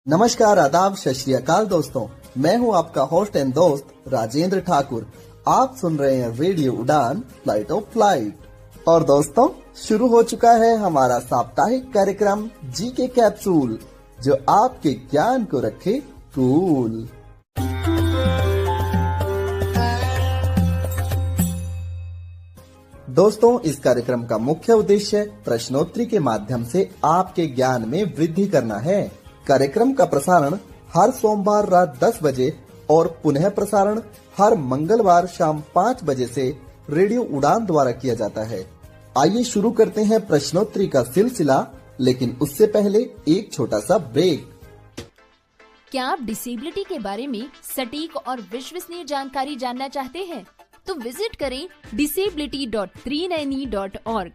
नमस्कार, आदाब, सत श्री अकाल दोस्तों। मैं हूं आपका होस्ट एंड दोस्त राजेंद्र ठाकुर। आप सुन रहे हैं रेडियो उड़ान फ्लाइट ऑफ फ्लाइट। और दोस्तों, शुरू हो चुका है हमारा साप्ताहिक कार्यक्रम जी के कैप्सूल, जो आपके ज्ञान को रखे कूल। दोस्तों, इस कार्यक्रम का मुख्य उद्देश्य प्रश्नोत्तरी के माध्यम से आपके ज्ञान में वृद्धि करना है। कार्यक्रम का प्रसारण हर सोमवार रात 10 बजे और पुनः प्रसारण हर मंगलवार शाम 5 बजे से रेडियो उड़ान द्वारा किया जाता है। आइए शुरू करते हैं प्रश्नोत्तरी का सिलसिला, लेकिन उससे पहले एक छोटा सा ब्रेक। क्या आप डिसेबिलिटी के बारे में सटीक और विश्वसनीय जानकारी जानना चाहते हैं? तो विजिट करें disability.390.org।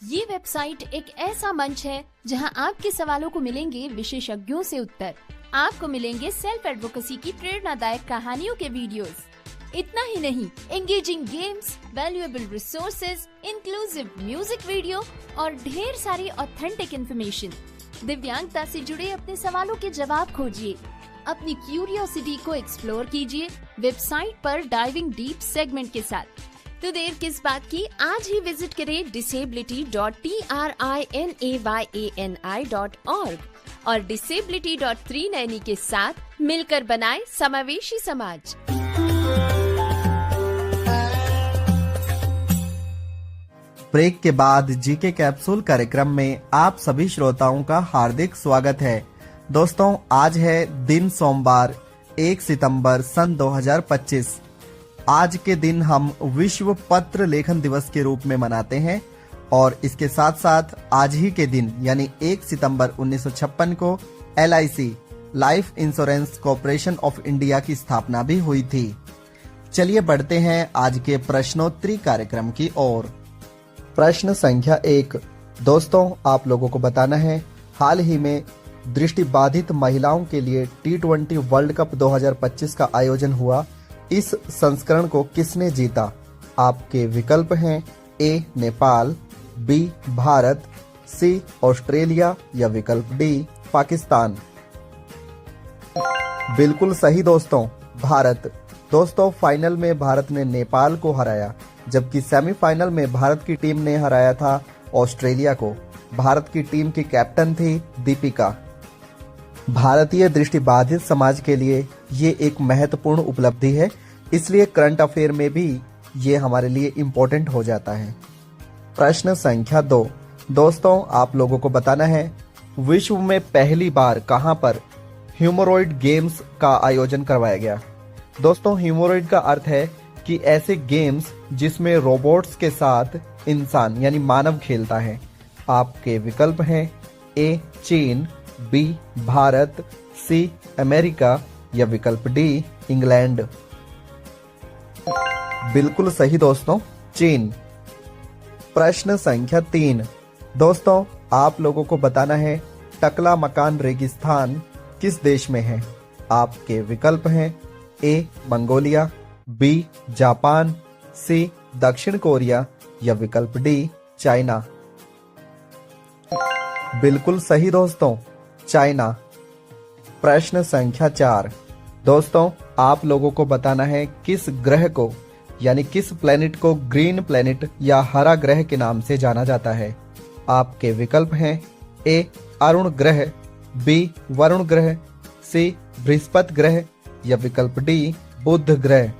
ये वेबसाइट एक ऐसा मंच है जहां आपके सवालों को मिलेंगे विशेषज्ञों से उत्तर। आपको मिलेंगे सेल्फ एडवोकेसी की प्रेरणादायक कहानियों के वीडियोस। इतना ही नहीं, engaging games, valuable resources, inclusive music video और ढेर सारी ऑथेंटिक इन्फॉर्मेशन। दिव्यांगता से जुड़े अपने सवालों के जवाब खोजिए, अपनी क्यूरियोसिटी को एक्सप्लोर कीजिए वेबसाइट पर डाइविंग डीप सेगमेंट के साथ। तो देर किस बात की, आज ही विजिट करें disability.trinayani.org और disability.390 के साथ मिलकर बनाए समावेशी समाज। ब्रेक के बाद जी के कैप्सूल कार्यक्रम में आप सभी श्रोताओं का हार्दिक स्वागत है। दोस्तों, आज है दिन सोमवार 1 सितंबर सन 2025। आज के दिन हम विश्व पत्र लेखन दिवस के रूप में मनाते हैं और इसके साथ साथ आज ही के दिन यानी 1 सितंबर 1956 को LIC life insurance corporation of India की स्थापना भी हुई थी। चलिए बढ़ते हैं आज के प्रश्नोत्तरी कार्यक्रम की ओर। प्रश्न संख्या 1। दोस्तों, आप लोगों को बताना है, हाल ही में दृष्टिबाधित महिलाओं के लिए T20 वर्ल्ड कप 2025 का आयोजन हुआ। इस संस्करण को किसने जीता? आपके विकल्प हैं A Nepal, B Bharat, C Australia या विकल्प D पाकिस्तान। बिल्कुल सही दोस्तों, भारत। दोस्तों, फाइनल में भारत ने नेपाल को हराया, जबकि सेमीफाइनल में भारत की टीम ने हराया था ऑस्ट्रेलिया को। भारत की टीम की कैप्टन थी दीपिका। भारतीय दृष्टिबाधित समाज के लिए ये एक महत्वपूर्ण उपलब्धि है, इसलिए करंट अफेयर में भी ये हमारे लिए इम्पोर्टेंट हो जाता है। प्रश्न संख्या 2। दोस्तों, आप लोगों को बताना है, विश्व में पहली बार कहां पर ह्यूमरॉइड गेम्स का आयोजन करवाया गया? दोस्तों, ह्यूमरॉइड का अर्थ है कि ऐसे गेम्स जिसमें रोबोट्स के साथ इंसान यानी मानव खेलता है। आपके विकल्प हैं A चीन, B भारत, C अमेरिका या विकल्प D इंग्लैंड। बिल्कुल सही दोस्तों, चीन। प्रश्न संख्या 3। दोस्तों, आप लोगों को बताना है, टकला मकान रेगिस्तान किस देश में है? आपके विकल्प हैं A Mongolia, B Japan, C दक्षिण कोरिया या विकल्प D चाइना। बिल्कुल सही दोस्तों, चाइना। प्रश्न संख्या 4। दोस्तों, आप लोगों को बताना है, किस ग्रह को यानी किस प्लेनेट को ग्रीन प्लेनेट या हरा ग्रह के नाम से जाना जाता है? आपके विकल्प हैं A अरुण ग्रह, B वरुण ग्रह, C बृहस्पति ग्रह या विकल्प D बुध ग्रह।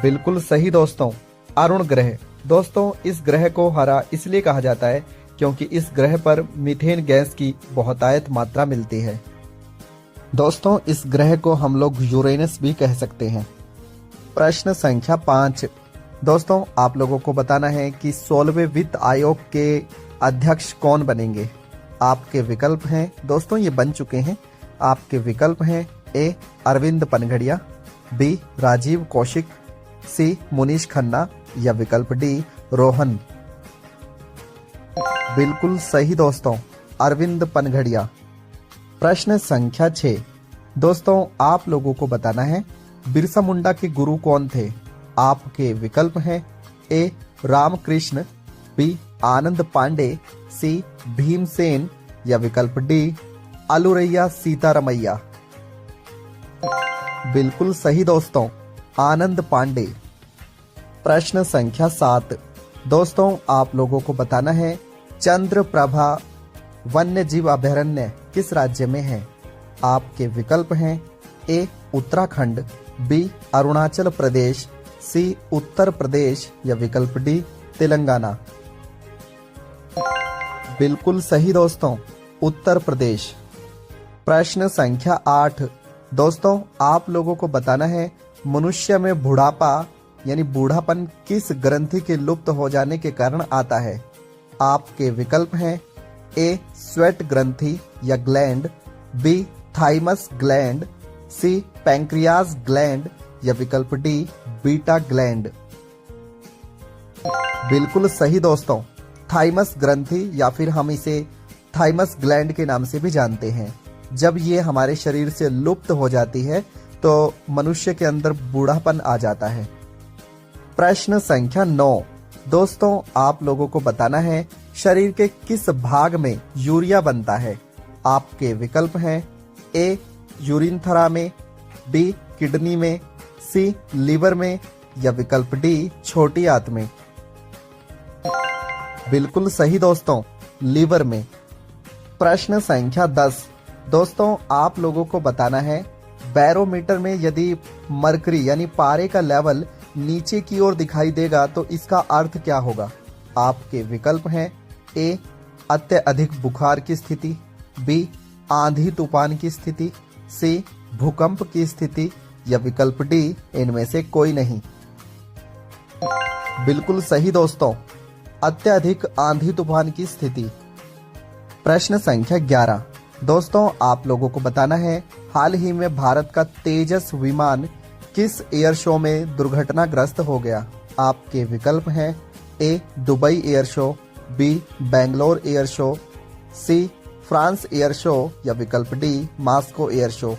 बिल्कुल सही दोस्तों, अरुण ग्रह। दोस्तों, इस ग्रह को हरा इसलिए कहा जाता है क्योंकि इस ग्रह पर मीथेन गैस की बहुतायत मात्रा मिलती है। दोस्तों, इस ग्रह को हम लोग यूरेनस भी कह सकते हैं। प्रश्न संख्या 5। दोस्तों, आप लोगों को बताना है कि 16वें वित्त आयोग के अध्यक्ष कौन बनेंगे? आपके विकल्प हैं, दोस्तों ये बन चुके हैं। आपके विकल्प हैं A Arvind पनघड़िया, B Rajiv Kaushik, C Munish Khanna या विकल्प D रोहन। बिल्कुल सही दोस्तों, अरविंद पनघड़िया। प्रश्न संख्या 6। दोस्तों, आप लोगों को बताना है, बिरसा मुंडा के गुरु कौन थे? आपके विकल्प हैं A Ramakrishna, B Anand Pandey, C Bhimsen या विकल्प D अलुरैया सीतारमैया। बिल्कुल सही दोस्तों, आनंद पांडे। प्रश्न संख्या 7। दोस्तों आप लोगों को बताना है चंद्रप्रभा वन्य जीव अभयारण्य किस राज्य में है। आपके विकल्प हैं ए उत्तराखंड, बी अरुणाचल प्रदेश, सी उत्तर प्रदेश या विकल्प डी तेलंगाना। बिल्कुल सही दोस्तों, उत्तर प्रदेश। प्रश्न संख्या 8। दोस्तों आप लोगों को बताना है मनुष्य में बुढ़ापा यानी बूढ़ापन किस ग्रंथि के लुप्त हो जाने के कारण आता है। आपके विकल्प हैं ए स्वेट ग्रंथि या ग्लैंड, बी थाइमस ग्लैंड, सी पैंक्रियाज ग्लैंड या विकल्प डी बीटा ग्लैंड। बिल्कुल सही दोस्तों, थाइमस ग्रंथि या फिर हम इसे थाइमस ग्लैंड के नाम से भी जानते हैं। जब ये हमारे शरीर से लुप्त हो जाती है तो मनुष्य के अंदर बूढ़ापन आ जाता है। प्रश्न संख्या 9। दोस्तों आप लोगों को बताना है शरीर के किस भाग में यूरिया बनता है। आपके विकल्प हैं ए यूरिनथरा में, बी किडनी में, सी लीवर में या विकल्प डी छोटी आंत में। बिल्कुल सही दोस्तों, लीवर में। प्रश्न संख्या 10। दोस्तों आप लोगों को बताना है बैरोमीटर में यदि मरकरी यानी पारे का लेवल नीचे की ओर दिखाई देगा तो इसका अर्थ क्या होगा। आपके विकल्प हैं ए अत्यधिक बुखार की स्थिति, बी आंधी तूफान की स्थिति, सी भूकंप की स्थिति या विकल्प डी इनमें से कोई नहीं। बिल्कुल सही दोस्तों, अत्यधिक आंधी तूफान की स्थिति। प्रश्न संख्या 11। दोस्तों आप लोगों को बताना है हाल ही में भारत का तेजस विमान किस एयर शो में दुर्घटनाग्रस्त हो गया। आपके विकल्प हैं A Dubai air show, B Bangalore air show, C France air show या विकल्प डी मास्को एयर शो।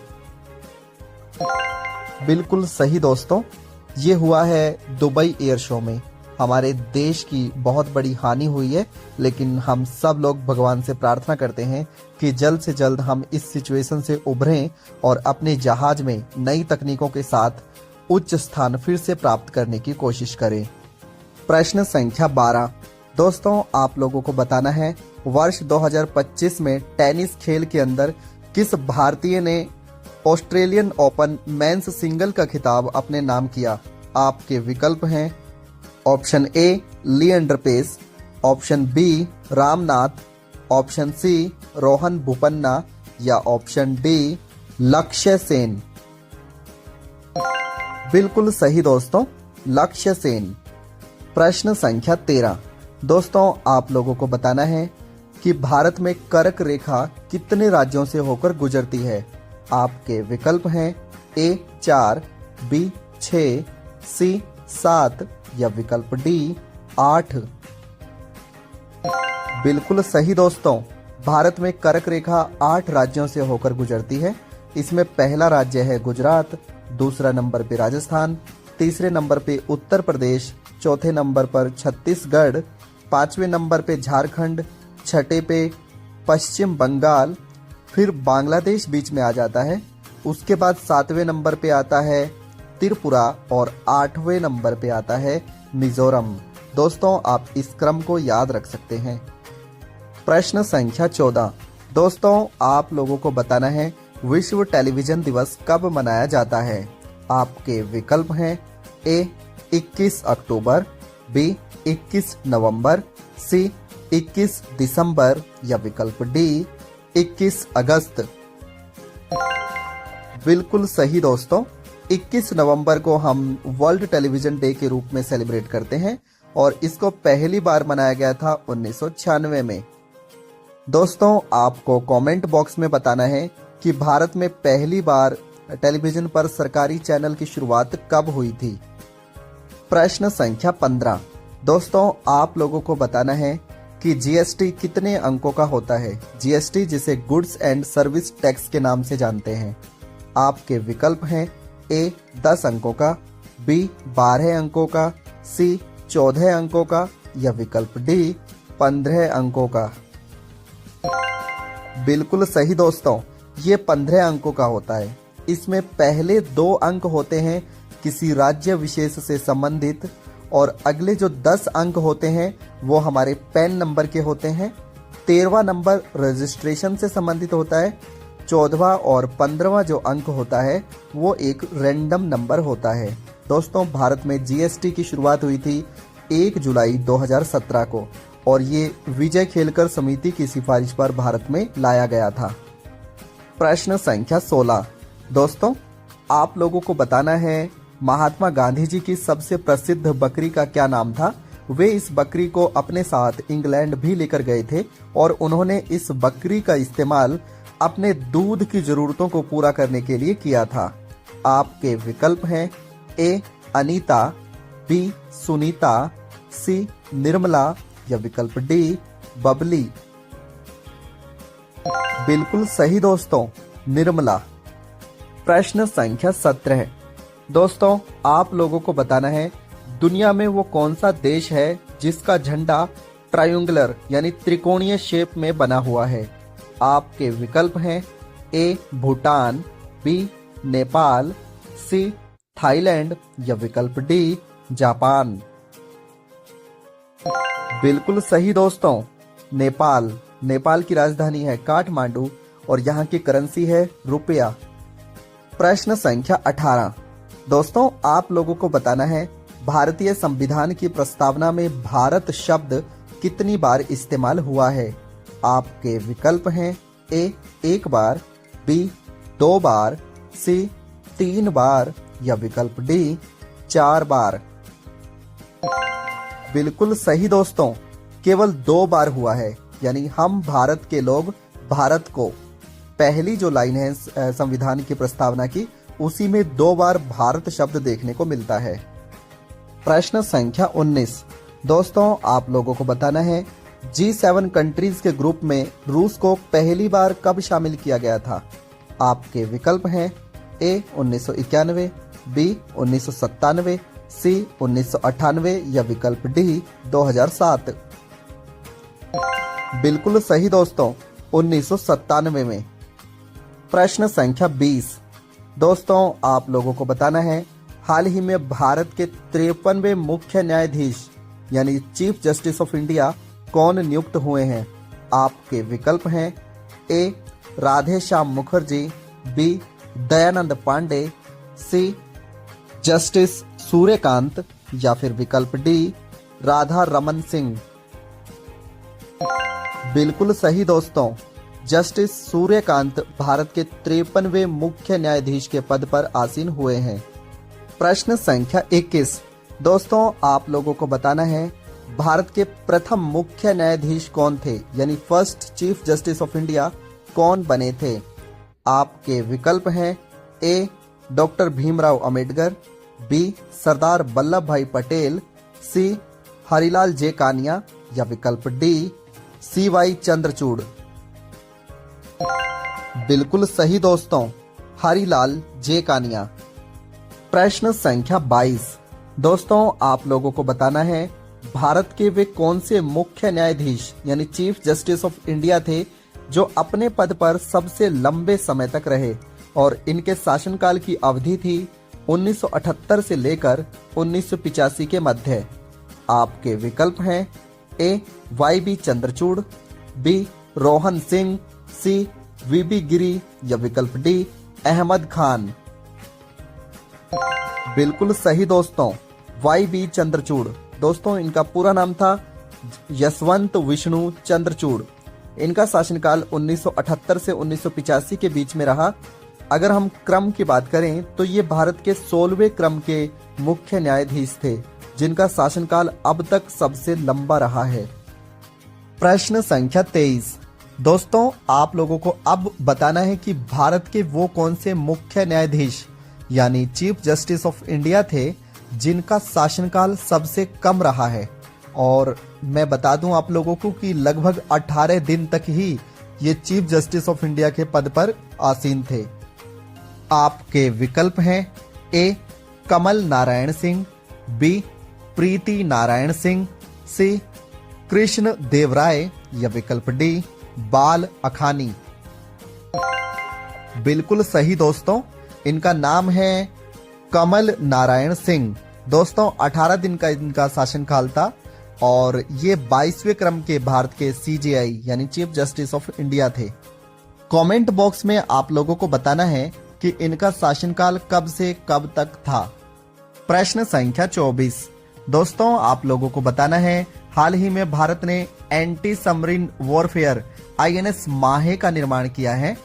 बिल्कुल सही दोस्तों, ये हुआ है दुबई एयर शो में। हमारे देश की बहुत बड़ी हानि हुई है, लेकिन हम सब लोग भगवान से प्रार्थना करते हैं कि जल्द से जल्द हम इस सिचुएशन से उभरें और अपने जहाज में नई तकनीकों के साथ उच्च स्थान फिर से प्राप्त करने की कोशिश करें। प्रश्न संख्या 12। दोस्तों आप लोगों को बताना है वर्ष 2025 में टेनिस खेल के अंदर किस भारतीय ने ऑस्ट्रेलियन ओपन मेंस सिंगल का खिताब अपने नाम किया। आपके विकल्प हैं option A Leander Paes, option B Ramnath, option C Rohan Bopanna या ऑप्शन डी लक्ष्य सेन। बिल्कुल सही दोस्तों, लक्ष्य सेन। प्रश्न संख्या 13। दोस्तों आप लोगों को बताना है कि भारत में कर्क रेखा कितने राज्यों से होकर गुजरती है। आपके विकल्प हैं ए 4, बी 6, सी 7 या विकल्प डी 8। बिल्कुल सही दोस्तों, भारत में कर्क रेखा 8 राज्यों से होकर गुजरती है। इसमें पहला राज्य है गुजरात, दूसरा नंबर पे राजस्थान, तीसरे नंबर पे उत्तर प्रदेश, चौथे नंबर पर छत्तीसगढ़, पांचवें नंबर पे झारखंड, छठे पे पश्चिम बंगाल, फिर बांग्लादेश बीच में आ जाता है। उसके बाद 7वें नंबर पे आता है त्रिपुरा और 8वें नंबर पे आता है मिजोरम। दोस्तों आप इस क्रम को याद रख सकते हैं। प्रश्न संख्या 14। दोस्तों आप लोगों को बताना है विश्व टेलीविजन दिवस कब मनाया जाता है। आपके विकल्प हैं ए 21 अक्टूबर, बी 21 नवंबर, सी 21 दिसंबर या विकल्प डी 21 अगस्त। बिल्कुल सही दोस्तों, 21 नवंबर को हम वर्ल्ड टेलीविजन डे के रूप में सेलिब्रेट करते हैं और इसको पहली बार मनाया गया था 1996 में। दोस्तों आपको कमेंट बॉक्स में बताना है कि भारत में पहली बार टेलीविजन पर सरकारी चैनल की शुरुआत कब हुई थी। प्रश्न संख्या 15। दोस्तों आप लोगों को बताना है कि जीएसटी कितने अंकों का होता है। जीएसटी जिसे गुड्स एंड सर्विस टैक्स के नाम से जानते हैं। आपके विकल्प हैं ए 10 अंकों का, बी 12 अंकों का, सी 14 अंकों का या विकल्प डी 15 अंकों का। बिल्कुल सही दोस्तों, ये 15 अंकों का होता है। इसमें पहले 2 अंक होते हैं किसी राज्य विशेष से संबंधित और अगले जो 10 अंक होते हैं वो हमारे पैन नंबर के होते हैं। 13वां नंबर रजिस्ट्रेशन से संबंधित होता है। 14वां और 15वां जो अंक होता है वो एक रैंडम नंबर होता है। दोस्तों, भारत में जीएसटी की शुरुआत हुई थी 1 जुलाई 2017 को और ये विजय खेलकर समिति की सिफारिश पर भारत में लाया गया था। प्रश्न संख्या 16। दोस्तों, आप लोगों को बताना है महात्मा गांधी जी की सबसे प्रसिद्ध बकरी का क्या नाम था। वे इस बकरी को अपने साथ इंग्लैंड भी लेकर गए थे और उन्होंने इस बकरी का इस्तेमाल अपने दूध की जरूरतों को पूरा करने के लिए किया था। आपके विकल्प हैं ए अनीता, बी सुनीता, सी निर्मला या विकल्प डी बबली। बिल्कुल सही दोस्तों, निर्मला। प्रश्न संख्या 17। दोस्तों, आप लोगों को बताना है दुनिया में वो कौन सा देश है जिसका झंडा ट्रायंगुलर यानी त्रिकोणीय शेप में बना हुआ है। आपके विकल्प हैं A Bhutan, B Nepal, C Thailand या विकल्प डी जापान। बिल्कुल सही दोस्तों, नेपाल। नेपाल की राजधानी है काठमांडू और यहाँ की करेंसी है रुपया। प्रश्न संख्या 18। दोस्तों, आप लोगों को बताना है भारतीय संविधान की प्रस्तावना में भारत शब्द कितनी बार इस्तेमाल हुआ है। आपके विकल्प हैं ए 1 बार, बी 2 बार, सी 3 बार या विकल्प डी 4 बार। बिल्कुल सही दोस्तों, केवल 2 बार हुआ है। यानी हम भारत के लोग भारत को, पहली जो लाइन है संविधान की प्रस्तावना की, उसी में 2 बार भारत शब्द देखने को मिलता है। प्रश्न संख्या 19। दोस्तों, आप लोगों को बताना है G7 कंट्रीज के ग्रुप में रूस को पहली बार कब शामिल किया गया था। आपके विकल्प हैं ए 1991, बी 1997, सी 1998 या विकल्प डी 2007। बिल्कुल सही दोस्तों, 1997 में। प्रश्न संख्या 20। दोस्तों, आप लोगों को बताना है हाल ही में भारत के 53वें मुख्य न्यायाधीश यानी चीफ जस्टिस ऑफ इंडिया कौन नियुक्त हुए हैं। आपके विकल्प हैं ए Radheshyam Mukherjee, B Dayanand Pandey, C justice Suryakant या फिर विकल्प डी राधा रमन सिंह। बिल्कुल सही दोस्तों, जस्टिस सूर्यकांत भारत के 53वें मुख्य न्यायाधीश के पद पर आसीन हुए हैं। प्रश्न संख्या 21। दोस्तों, आप लोगों को बताना है भारत के प्रथम मुख्य न्यायाधीश कौन थे, यानी first chief justice of India कौन बने थे। आपके विकल्प हैं ए डॉक्टर भीमराव अंबेडकर, बी सरदार वल्लभ भाई पटेल, सी हरिलाल जे कानिया या विकल्प डी CY चंद्रचूड़। बिल्कुल सही दोस्तों, हरिलाल जे कानिया। प्रश्न संख्या 22। दोस्तों, आप लोगों को बताना है भारत के वे कौन से मुख्य न्यायाधीश यानी चीफ जस्टिस ऑफ इंडिया थे जो अपने पद पर सबसे लंबे समय तक रहे और इनके शासनकाल की अवधि थी 1978 से लेकर 1985 के मध्य। आपके विकल्प हैं ए YB चंद्रचूड़, बी रोहन सिंह, सी VB गिरी या विकल्प डी अहमद खान। बिल्कुल सही दोस्तों, YB चंद्रचूड़। दोस्तों, इनका पूरा नाम था यशवंत विष्णु चंद्रचूड़। इनका शासनकाल 1978 से 1985 के बीच में रहा। अगर हम क्रम की बात करें तो ये भारत के 16वें क्रम के मुख्य न्यायाधीश थे जिनका शासनकाल अब तक सबसे लंबा रहा है। प्रश्न संख्या 23। दोस्तों, आप लोगों को अब बताना है कि भारत के वो कौन से मुख्य न्यायाधीश यानी चीफ जस्टिस ऑफ इंडिया थे जिनका शासनकाल सबसे कम रहा है। और मैं बता दूं आप लोगों को कि लगभग 18 दिन तक ही ये चीफ जस्टिस ऑफ इंडिया के पद पर आसीन थे। आपके विकल्प हैं ए कमल नारायण सिंह, बी प्रीति नारायण सिंह, सी कृष्ण देवराय या विकल्प डी बाल अखानी। बिल्कुल सही दोस्तों, इनका नाम है कमल नारायण सिंह। दोस्तों 18 दिन का इनका शासनकाल था और ये 22वें क्रम के भारत के सीजेआई यानी चीफ जस्टिस ऑफ इंडिया थे। कमेंट बॉक्स में आप लोगों को बताना है कि इनका शासनकाल कब से कब तक था। प्रश्न संख्या 24। दोस्तों आप लोगों को बताना है, हाल ही में भारत ने एंटी सबमरीन वॉरफेयर आईएनएस माहे का निर्माण किया है।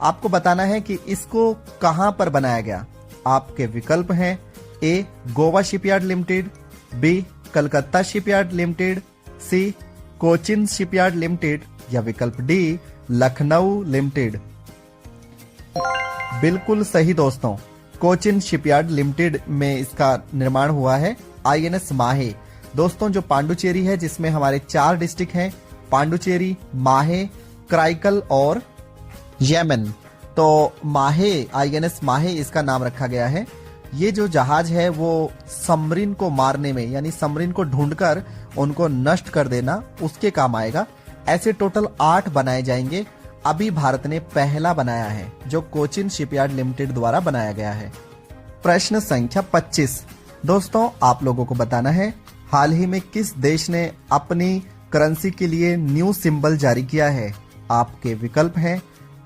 आपको बताना है कि इसको कहां पर बनाया गया। आपके विकल्प हैं A Goa shipyard limited, B Calcutta shipyard limited, C Cochin shipyard limited या विकल्प डी लखनऊ लिमिटेड। बिल्कुल सही दोस्तों, कोचिन शिपयार्ड लिमिटेड में इसका निर्माण हुआ है आईएनएस माहे। दोस्तों जो पांडुचेरी है जिसमें हमारे 4 डिस्ट्रिक्ट हैं, पांडुचेरी, माहे, कराईकल और येमेन। तो माहे, आईएनएस माहे इसका नाम रखा गया है। ये जो जहाज है वो सबमरीन को मारने में यानी सबमरीन को ढूंढकर उनको नष्ट कर देना उसके काम आएगा। ऐसे टोटल 8 बनाए जाएंगे। अभी भारत ने पहला बनाया है जो कोचिन शिपयार्ड लिमिटेड द्वारा बनाया गया है। प्रश्न संख्या 25। दोस्तों आप लोगों को बताना है, हाल ही में किस देश ने अपनी करेंसी के लिए न्यू सिंबल जारी किया है। आपके विकल्प हैं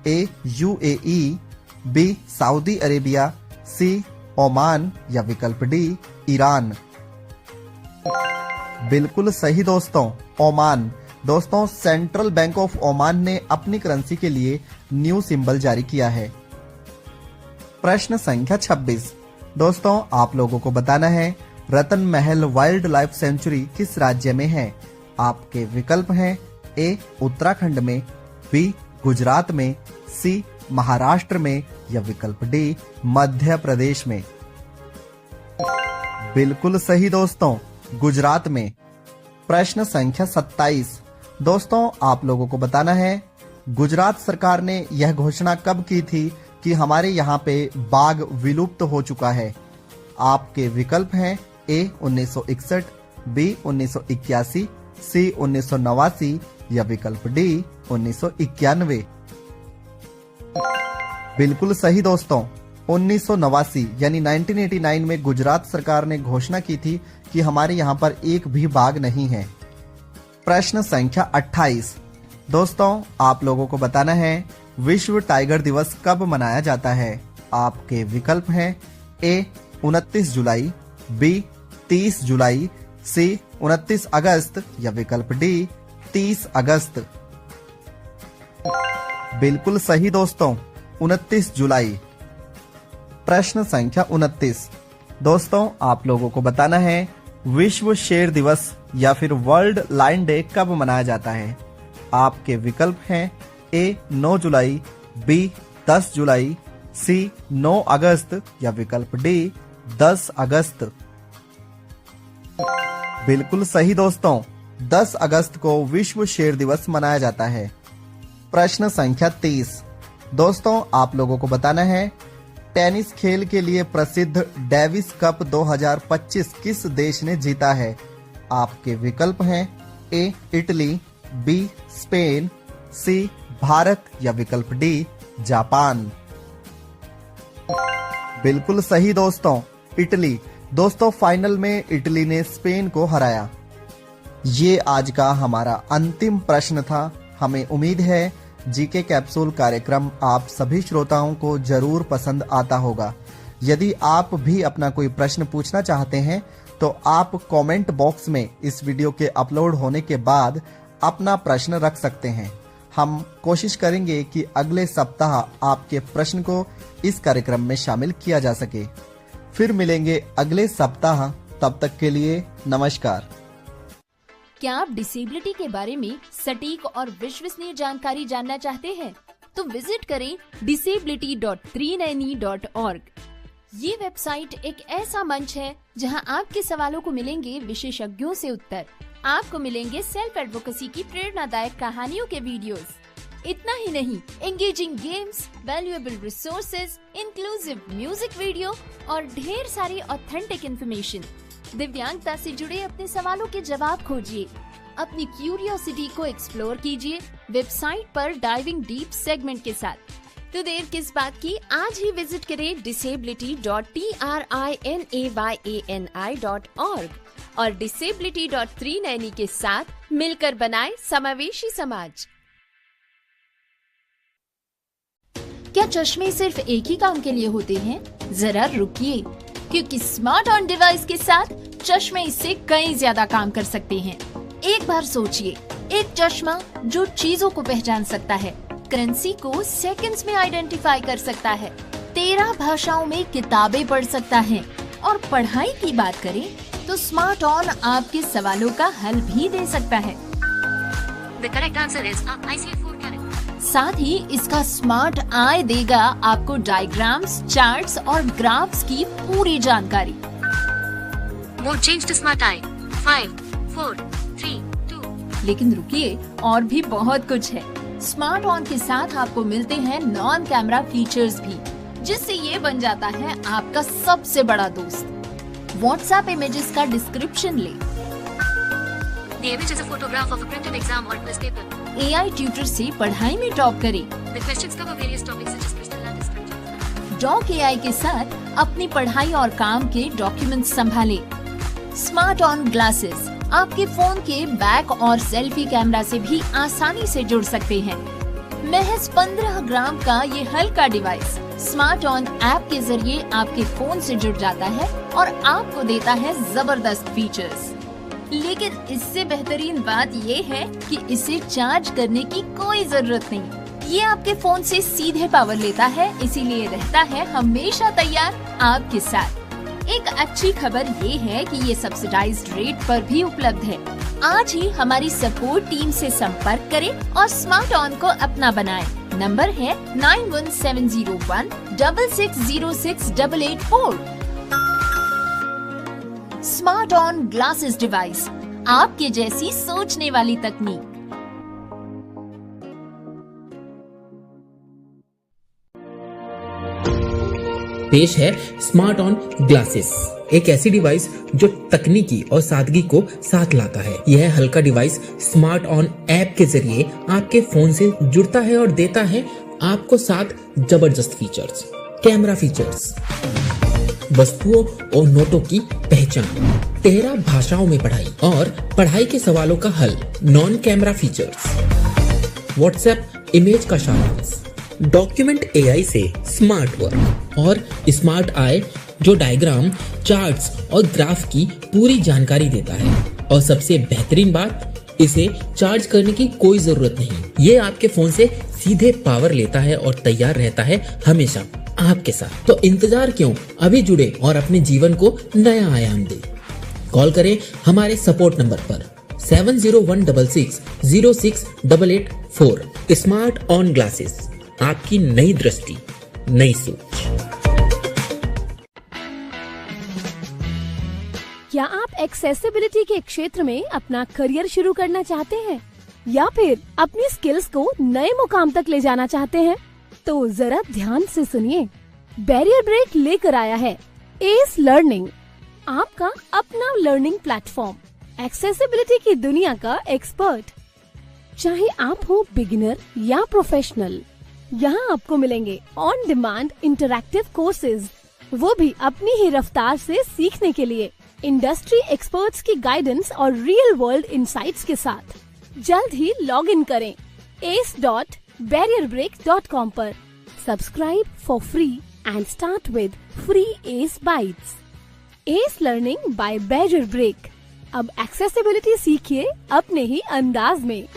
ए यूएई, बी सऊदी अरेबिया, सी ओमान या विकल्प डी ईरान। बिल्कुल सही दोस्तों, ओमान। दोस्तों सेंट्रल बैंक ऑफ ओमान ने अपनी करेंसी के लिए न्यू सिंबल जारी किया है। प्रश्न संख्या 26। दोस्तों आप लोगों को बताना है, रतन महल वाइल्ड लाइफ सेंचुरी किस राज्य में है। आपके विकल्प हैं ए उत्तराखंड में, बी गुजरात में, सी महाराष्ट्र में या विकल्प डी मध्य प्रदेश में। बिल्कुल सही दोस्तों, गुजरात में। प्रश्न संख्या 27। दोस्तों आप लोगों को बताना है, गुजरात सरकार ने यह घोषणा कब की थी कि हमारे यहाँ पे बाघ विलुप्त हो चुका है। आपके विकल्प हैं ए 1961, बी 1981, सी 1989 या विकल्प डी 1991। बिल्कुल सही दोस्तों, 1989 यानी 1989 में गुजरात सरकार ने घोषणा की थी कि हमारे यहाँ पर एक भी बाघ नहीं है। प्रश्न संख्या 28। दोस्तों आप लोगों को बताना है, विश्व टाइगर दिवस कब मनाया जाता है। आपके विकल्प हैं ए 29 जुलाई, बी 30 जुलाई, सी 29 अगस्त या विकल्प डी 30 अगस्त। बिल्कुल सही दोस्तों, 29 जुलाई। प्रश्न संख्या 29। दोस्तों आप लोगों को बताना है, विश्व शेर दिवस या फिर वर्ल्ड लायन डे कब मनाया जाता है। आपके विकल्प हैं ए 9 जुलाई, बी 10 जुलाई, सी 9 अगस्त या विकल्प डी 10 अगस्त। बिल्कुल सही दोस्तों, 10 अगस्त को विश्व शेर दिवस मनाया जाता है। प्रश्न संख्या 30। दोस्तों आप लोगों को बताना है, टेनिस खेल के लिए प्रसिद्ध डेविस कप 2025 किस देश ने जीता है। आपके विकल्प हैं ए इटली, बी स्पेन, सी भारत या विकल्प डी जापान। बिल्कुल सही दोस्तों, इटली। दोस्तों फाइनल में इटली ने स्पेन को हराया। ये आज का हमारा अंतिम प्रश्न था। हमें उम्मीद है जीके कैप्सूल कार्यक्रम आप सभी श्रोताओं को जरूर पसंद आता होगा। यदि आप भी अपना कोई प्रश्न पूछना चाहते हैं तो आप कमेंट बॉक्स में इस वीडियो के अपलोड होने के बाद अपना प्रश्न रख सकते हैं। हम कोशिश करेंगे कि अगले सप्ताह आपके प्रश्न को इस कार्यक्रम में शामिल किया जा सके। फिर मिलेंगे अगले सप्ताह, तब तक के लिए नमस्कार। क्या आप डिसेबिलिटी के बारे में सटीक और विश्वसनीय जानकारी जानना चाहते हैं? तो विजिट करें disability.390.org। ये वेबसाइट एक ऐसा मंच है जहां आपके सवालों को मिलेंगे विशेषज्ञों से उत्तर। आपको मिलेंगे सेल्फ एडवोकेसी की प्रेरणादायक कहानियों के वीडियोस। इतना ही नहीं, engaging games, valuable resources, inclusive music video और ढेर सारी ऑथेंटिक इन्फॉर्मेशन। दिव्यांगता से जुड़े अपने सवालों के जवाब खोजिए, अपनी क्यूरियोसिटी को एक्सप्लोर कीजिए वेबसाइट पर डाइविंग डीप सेगमेंट के साथ। तो देर किस बात की, आज ही विजिट करें disability.trinayani.org और disability.390 के साथ मिलकर बनाए समावेशी समाज। क्या चश्मे सिर्फ एक ही काम के लिए होते हैं? जरा रुकिए, क्योंकि स्मार्ट ऑन डिवाइस के साथ चश्मे इससे कई ज्यादा काम कर सकते हैं। एक बार सोचिए, एक चश्मा जो चीजों को पहचान सकता है, करेंसी को सेकंड्स में आइडेंटिफाई कर सकता है, 13 भाषाओं में किताबें पढ़ सकता है, और पढ़ाई की बात करें तो स्मार्ट ऑन आपके सवालों का हल भी दे सकता है। The correct answer is IC4 character. साथ ही इसका स्मार्ट आई देगा आपको डायग्राम्स, चार्ट्स और ग्राफ्स की पूरी जानकारी। Mode change to smart eye. 5, 4, 3, 2. लेकिन रुकिए, और भी बहुत कुछ है। स्मार्ट ऑन के साथ आपको मिलते हैं नॉन कैमरा फीचर्स भी, जिससे ये बन जाता है आपका सबसे बड़ा दोस्त। व्हाट्सएप इमेजेस का डिस्क्रिप्शन ले, The image is a photograph of a printed exam or quiz paper. AI tutor से पढ़ाई में टॉप करें। The questions cover various topics such as crystal and structure. Doc AI के साथ अपनी पढ़ाई और काम के डॉक्यूमेंट्स संभालें। स्मार्ट ऑन ग्लासेस आपके फोन के बैक और सेल्फी कैमरा से भी आसानी से जुड़ सकते हैं। महज 15 ग्राम का ये हल्का डिवाइस स्मार्ट ऑन ऐप के जरिए आपके फोन से जुड़ जाता है और आपको देता है जबरदस्त फीचर्स। लेकिन इससे बेहतरीन बात ये है कि इसे चार्ज करने की कोई जरूरत नहीं। ये आपके फोन से सीधे पावर लेता है, इसीलिए रहता है हमेशा तैयार आपके साथ। एक अच्छी खबर ये है कि ये सब्सिडाइज्ड रेट पर भी उपलब्ध है। आज ही हमारी सपोर्ट टीम से संपर्क करें और स्मार्ट ऑन को अपना बनाएं। नंबर है 917016606884। स्मार्ट ऑन ग्लासेस डिवाइस, आपके जैसी सोचने वाली तकनीक। पेश है स्मार्ट ऑन ग्लासेस, एक ऐसी डिवाइस जो तकनीकी और सादगी को साथ लाता है। यह हल्का डिवाइस स्मार्ट ऑन ऐप के जरिए आपके फोन से जुड़ता है और देता है आपको 7 जबरदस्त फीचर्स। कैमरा फीचर्स, वस्तुओं और नोटों की पहचान, 13 भाषाओं में पढ़ाई और पढ़ाई के सवालों का हल। Non camera features, WhatsApp image का सारांश, डॉक्यूमेंट AI से स्मार्ट वर्क और स्मार्ट आई जो डायग्राम, चार्ट्स और ग्राफ की पूरी जानकारी देता है। और सबसे बेहतरीन बात, इसे चार्ज करने की कोई जरूरत नहीं। ये आपके फोन से सीधे पावर लेता है और तैयार रहता है हमेशा आपके साथ। तो इंतजार क्यों, अभी जुड़े और अपने जीवन को नया आयाम दे। कॉल करें हमारे सपोर्ट नंबर पर 7016606884। स्मार्ट ऑन ग्लासेस, आपकी नई दृष्टि, नई सोच। क्या आप एक्सेसिबिलिटी के क्षेत्र में अपना करियर शुरू करना चाहते हैं या फिर अपनी स्किल्स को नए मुकाम तक ले जाना चाहते हैं? तो जरा ध्यान से सुनिए, बैरियर ब्रेक लेकर आया है एस लर्निंग, आपका अपना लर्निंग प्लेटफॉर्म, एक्सेसिबिलिटी की दुनिया का एक्सपर्ट। चाहे आप हो बिगिनर या प्रोफेशनल, यहाँ आपको मिलेंगे ऑन डिमांड इंटरैक्टिव कोर्सेज, वो भी अपनी ही रफ्तार से सीखने के लिए, इंडस्ट्री एक्सपर्ट्स की गाइडेंस और रियल वर्ल्ड इनसाइट्स के साथ। जल्द ही लॉग इन करें ace.barrierbreak.com पर। Subscribe for free and start with free ace bytes. Ace learning by barrier break. अब एक्सेसिबिलिटी सीखिए अपने ही अंदाज में।